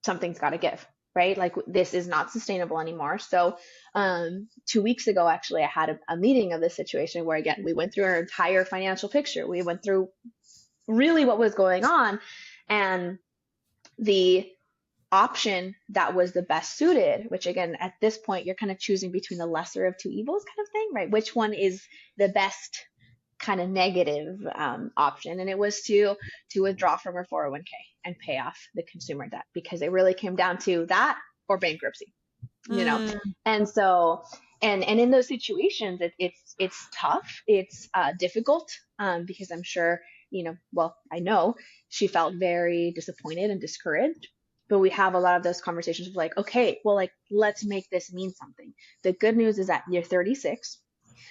something's got to give, right? Like, this is not sustainable anymore. So 2 weeks ago, actually, I had a meeting of this situation where, again, we went through our entire financial picture. We went through really what was going on, and the option that was the best suited, which, again, at this point, you're kind of choosing between the lesser of two evils kind of thing, right? Which one is the best kind of negative option? And it was to withdraw from her 401k and pay off the consumer debt, because it really came down to that or bankruptcy, you know? Mm, And so, and in those situations, it's tough. It's difficult, because I'm sure, well, I know she felt very disappointed and discouraged. But we have a lot of those conversations of like, okay, well, like, let's make this mean something. The good news is that you're 36.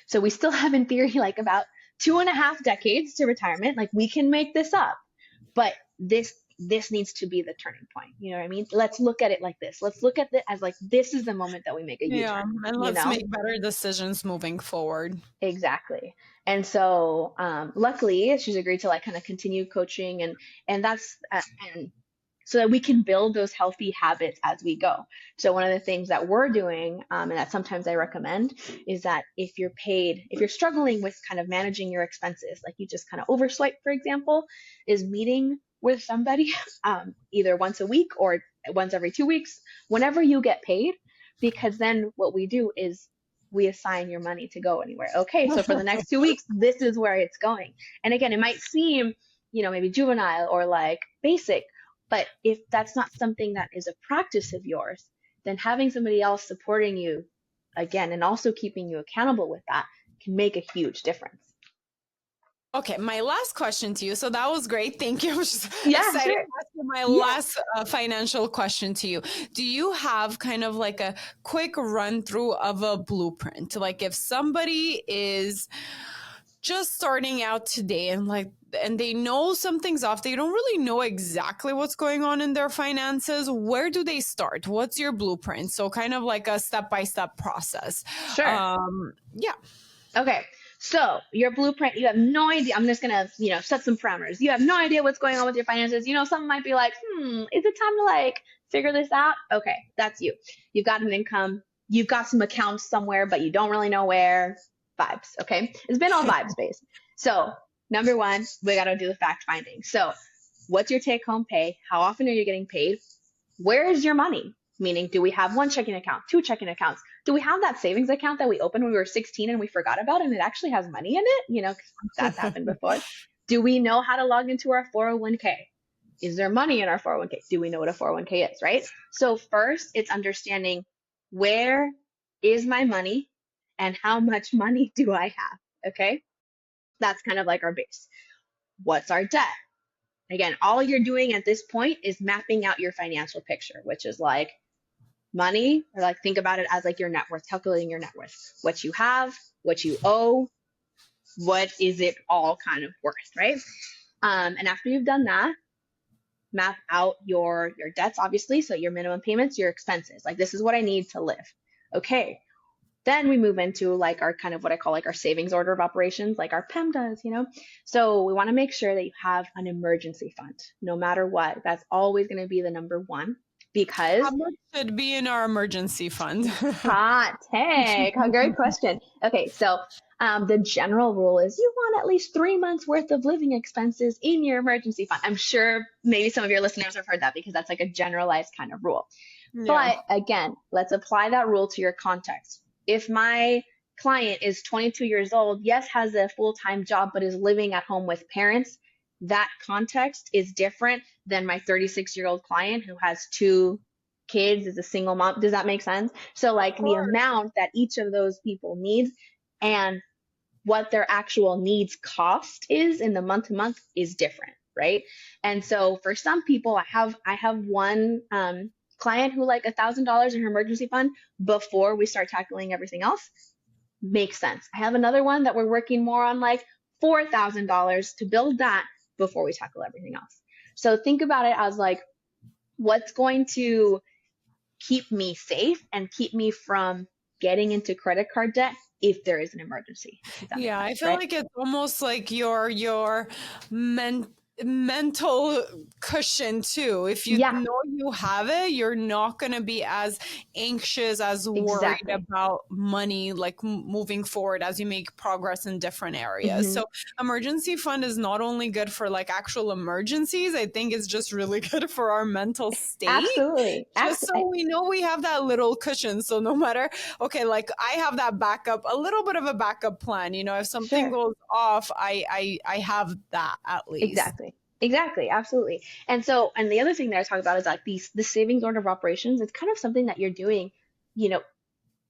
So we still have, in theory, like about 2.5 decades to retirement. Like, we can make this up, but this needs to be the turning point. You know what I mean? Let's look at it like this. Let's look at it as like, this is the moment that we make a yeah, U-turn, and you let's know? make better decisions moving forward. Exactly. And so, luckily, she's agreed to like kind of continue coaching, and that's and so that we can build those healthy habits as we go. So one of the things that we're doing, and that sometimes I recommend, is that if you're struggling with kind of managing your expenses, like you just kind of overswipe, for example, is meeting with somebody, either once a week or once every 2 weeks, whenever you get paid, because then what we do is we assign your money to go anywhere. Okay, so for the next 2 weeks, this is where it's going. And again, it might seem, maybe juvenile or like basic, but if that's not something that is a practice of yours, then having somebody else supporting you, again, and also keeping you accountable with that, can make a huge difference. Okay, my last question to you. So that was great. Thank you. I was just Yeah, excited sure. to ask you my Yeah. last financial question to you. Do you have kind of like a quick run through of a blueprint? Like, if somebody is just starting out today and they know something's off, they don't really know exactly what's going on in their finances, where do they start? What's your blueprint? So kind of like a step-by-step process. Sure. Yeah. Okay. So your blueprint, you have no idea. I'm just gonna, set some parameters. You have no idea what's going on with your finances. Someone might be like, is it time to like figure this out? Okay, that's you. You've got an income, you've got some accounts somewhere, but you don't really know where. Vibes. Okay. It's been all vibes based. So number one, we got to do the fact finding. So what's your take home pay? How often are you getting paid? Where is your money? Meaning, do we have one checking account, two checking accounts? Do we have that savings account that we opened when we were 16 and we forgot about and it actually has money in it? You know, 'cause that's happened before. Do we know how to log into our 401k? Is there money in our 401k? Do we know what a 401k is, right? So first, it's understanding where is my money and how much money do I have? Okay. That's kind of like our base. What's our debt? Again, all you're doing at this point is mapping out your financial picture, which is like money, or like think about it as like your net worth, calculating your net worth, what you have, what you owe, what is it all kind of worth, right? And after you've done that, map out your debts, obviously, so your minimum payments, your expenses. Like this is what I need to live. Okay. Then we move into like our kind of what I call like our savings order of operations, like our PEM does, you know? So we want to make sure that you have an emergency fund, no matter what. That's always going to be the number one because How much should be in our emergency fund? hot take. Great question. Okay, so the general rule is you want at least 3 months worth of living expenses in your emergency fund. I'm sure maybe some of your listeners have heard that because that's like a generalized kind of rule. Yeah. But again, let's apply that rule to your context. If my client is 22 years old, yes, has a full-time job, but is living at home with parents, that context is different than my 36-year-old client who has two kids, is a single mom. Does that make sense? So like the amount that each of those people needs and what their actual needs cost is in the month to month is different, right? And so for some people, I have one client who like $1,000 in her emergency fund before we start tackling everything else. Makes sense. I have another one that we're working more on like $4,000 to build that before we tackle everything else. So think about it as like what's going to keep me safe and keep me from getting into credit card debt if there is an emergency. Yeah, I sense, feel right? like it's almost like your mental cushion too. If you Yeah, know you have it, you're not going to be as anxious, as worried exactly. about money, like moving forward as you make progress in different areas. Hmm. So emergency fund is not only good for like actual emergencies, I think it's just really good for our mental state. Absolutely. Just so we know we have that little cushion. So no matter, okay, like I have that backup, a little bit of a backup plan. You know, if something Sure. goes off, I have that at least. Exactly. Exactly. Absolutely. And so, and the other thing that I talk about is like the savings order of operations. It's kind of something that you're doing, you know,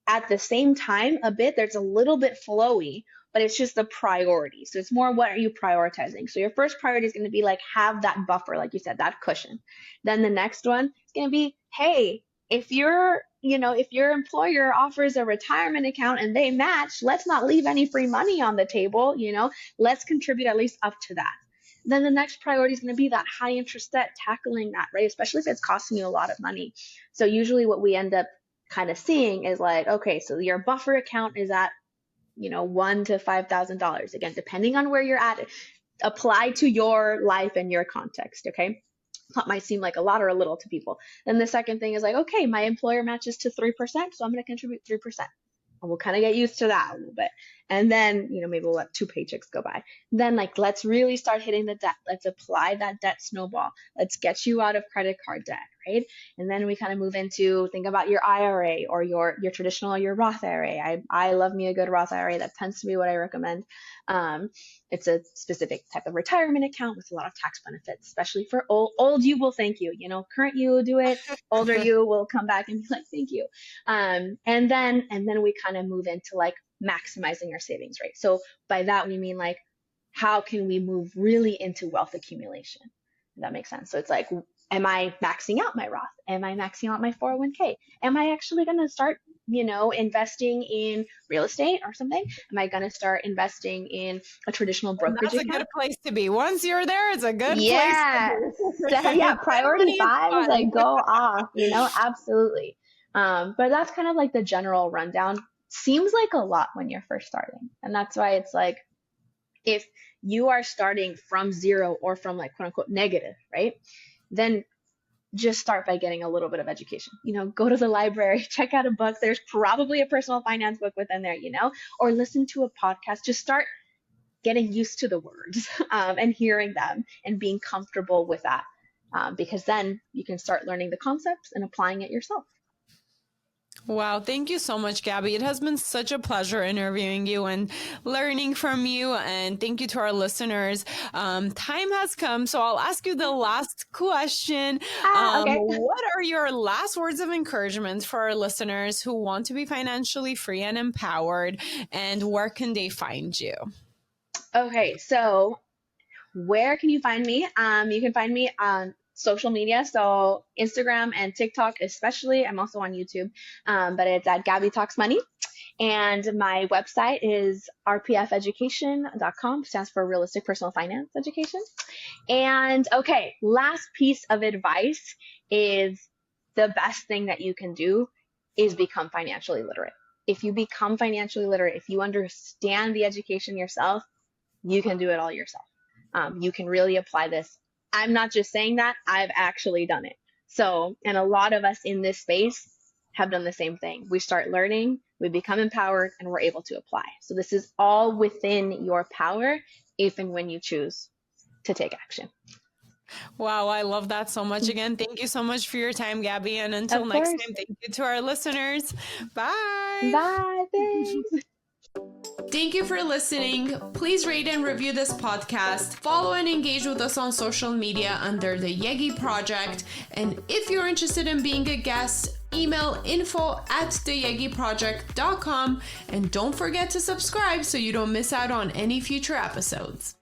at the same time a bit. There's a little bit flowy, but it's just the priority. So it's more what are you prioritizing? So your first priority is going to be like have that buffer, like you said, that cushion. Then the next one is going to be, hey, if if your employer offers a retirement account and they match, let's not leave any free money on the table, let's contribute at least up to that. Then the next priority is going to be that high interest debt, tackling that, right? Especially if it's costing you a lot of money. So usually what we end up kind of seeing is like, okay, so your buffer account is at, $1,000 to $5,000. Again, depending on where you're at, apply to your life and your context. Okay. That might seem like a lot or a little to people. Then the second thing is like, okay, my employer matches to 3%, so I'm going to contribute 3%. And we'll kind of get used to that a little bit. And then, maybe we'll let 2 paychecks go by. Then like, let's really start hitting the debt. Let's apply that debt snowball. Let's get you out of credit card debt, right? And then we kind of move into think about your IRA or your traditional or your Roth IRA. I love me a good Roth IRA. That tends to be what I recommend. It's a specific type of retirement account with a lot of tax benefits, especially for old you will thank you. Current you will do it. Older you will come back and be like, thank you. And then we kind of move into like maximizing our savings rate. So by that we mean like, how can we move really into wealth accumulation? If that makes sense. So it's like, am I maxing out my Roth? Am I maxing out my 401k? Am I actually going to start, investing in real estate or something? Am I going to start investing in a traditional brokerage That's a account? good place to be. Once you're there, it's a good Yes. place to be. Yeah. Priority Money is 5 is like fun. go off, absolutely. But that's kind of like the general rundown. Seems like a lot when you're first starting. And that's why it's like, if you are starting from zero or from like quote unquote negative, right? Then just start by getting a little bit of education. Go to the library, check out a book. There's probably a personal finance book within there, or listen to a podcast. Just start getting used to the words and hearing them and being comfortable with that. Because then you can start learning the concepts and applying it yourself. Wow, thank you so much, Gaby. It has been such a pleasure interviewing you and learning from you. And thank you to our listeners. Time has come, so I'll ask you the last question. Okay. What are your last words of encouragement for our listeners who want to be financially free and empowered? And where can they find you? Okay, so where can you find me? You can find me on social media, so Instagram and TikTok especially. I'm also on YouTube, but it's at Gaby Talks Money. And my website is rpfeducation.com, stands for Realistic Personal Finance Education. And okay, last piece of advice is the best thing that you can do is become financially literate. If you become financially literate, if you understand the education yourself, you can do it all yourself. You can really apply this. I'm not just saying that, I've actually done it. So, and a lot of us in this space have done the same thing. We start learning, we become empowered, and we're able to apply. So this is all within your power if and when you choose to take action. Wow, I love that so much. Again, thank you so much for your time, Gaby. And until next time, thank you to our listeners. Bye. Bye. Thanks. Thank you for listening. Please rate and review this podcast. Follow and engage with us on social media under the Yegi Project. And if you're interested in being a guest, email info@theyegiproject.com. And don't forget to subscribe so you don't miss out on any future episodes.